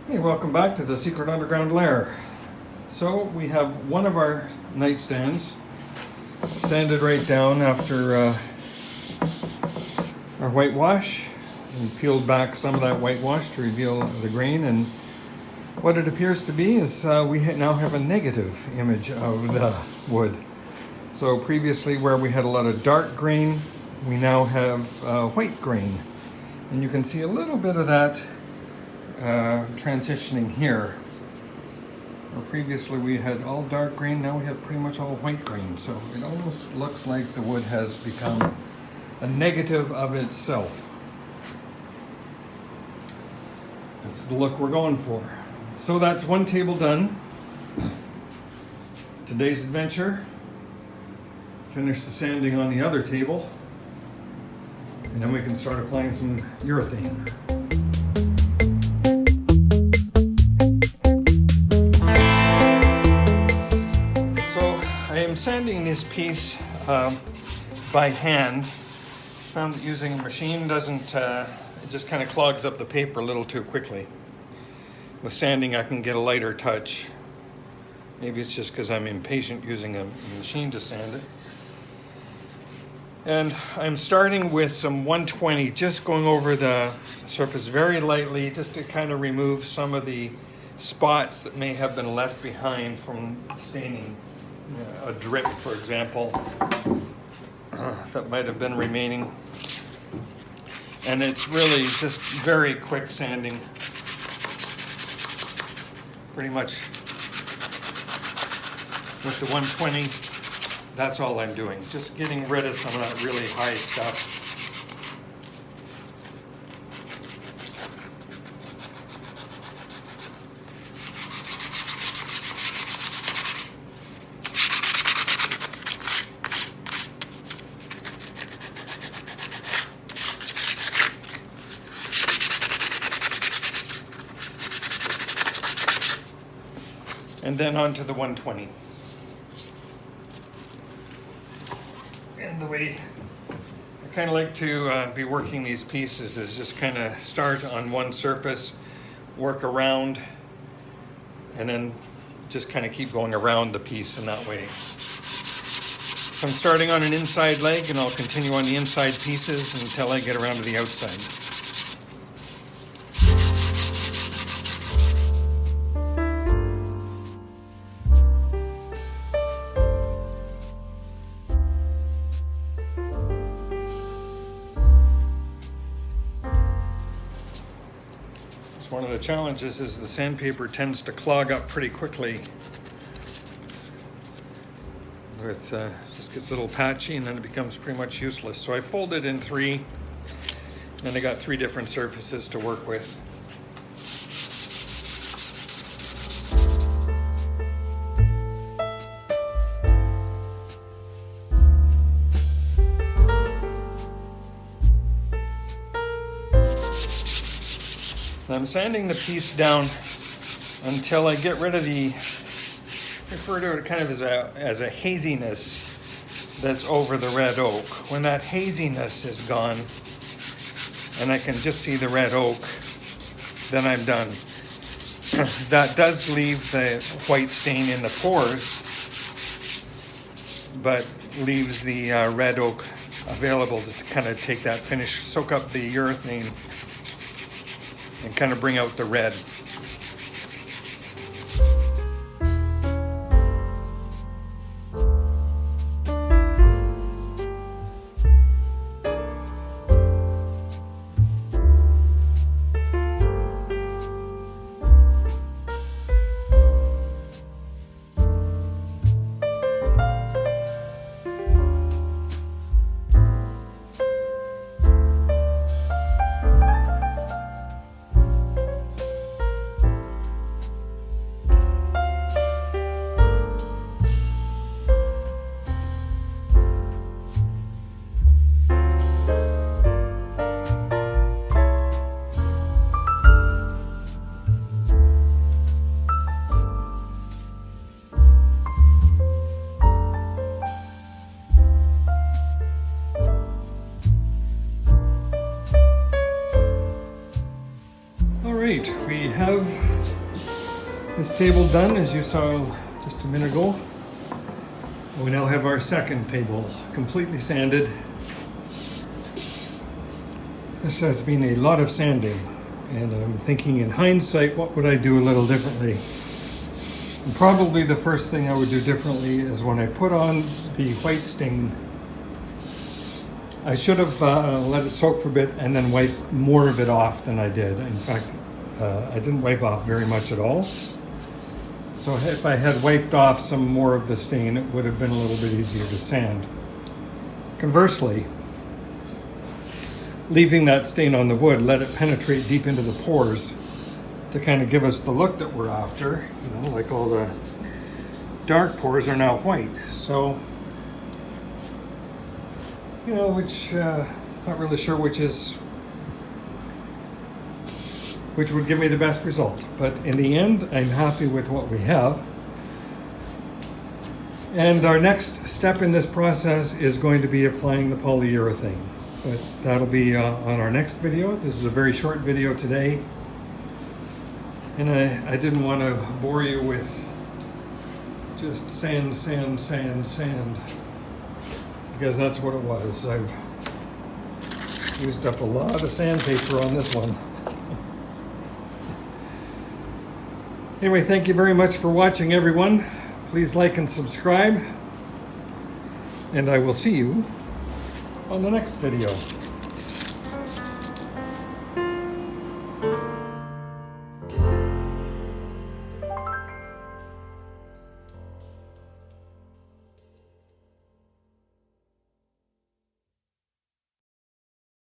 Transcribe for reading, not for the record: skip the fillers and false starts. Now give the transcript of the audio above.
Hey, welcome back to the Secret Underground Lair. So we have one of our nightstands sanded right down after our whitewash. We peeled back some of that whitewash to reveal the grain, and what it appears to be is we now have a negative image of the wood. So previously, where we had a lot of dark grain, we now have white grain, and you can see a little bit of that transitioning here. Well, previously we had all dark grain, now we have pretty much all white grain, so it almost looks like the wood has become a negative of itself. That's the look we're going for. So that's one table done. Today's adventure, finish the sanding on the other table, and then we can start applying some urethane. I'm sanding this piece by hand. Found that using a machine doesn't, it just kind of clogs up the paper a little too quickly. With sanding I can get a lighter touch. Maybe it's just because I'm impatient using a machine to sand it. And I'm starting with some 120, just going over the surface very lightly, just to kind of remove some of the spots that may have been left behind from staining. A drip, for example, that might have been remaining. And it's really just very quick sanding. Pretty much with the 120, that's all I'm doing. Just getting rid of some of that really high stuff. And then onto the 120. And the way I kind of like to be working these pieces is just kind of start on one surface, work around, and then just kind of keep going around the piece in that way. So I'm starting on an inside leg, and I'll continue on the inside pieces until I get around to the outside. One of the challenges is the sandpaper tends to clog up pretty quickly. Just gets a little patchy and then it becomes pretty much useless. So I folded in three, and I got three different surfaces to work with. I'm sanding the piece down until I get rid of the, I refer to it kind of as a haziness that's over the red oak. When that haziness is gone and I can just see the red oak, then I'm done. That does leave the white stain in the pores, but leaves the red oak available to kind of take that finish, soak up the urethane, and kind of bring out the red. All right, we have This table done, as you saw just a minute ago. We now have our second table completely sanded. This has been a lot of sanding, and I'm thinking in hindsight, what would I do a little differently? And probably the first thing I would do differently is when I put on the white stain, I should have let it soak for a bit and then wipe more of it off than I did. In fact, I didn't wipe off very much at all. So if I had wiped off some more of the stain, it would have been a little bit easier to sand. Conversely, leaving that stain on the wood, let it penetrate deep into the pores to kind of give us the look that we're after. You know, like all the dark pores are now white. So, you know, not really sure which would give me the best result. But in the end, I'm happy with what we have. And our next step in this process is going to be applying the polyurethane. But that'll be on our next video. This is a very short video today. And I didn't want to bore you with just sand, sand, sand, sand. Because that's what it was. I've used up a lot of sandpaper on this one. Anyway, thank you very much for watching, everyone. Please like and subscribe. And I will see you on the next video.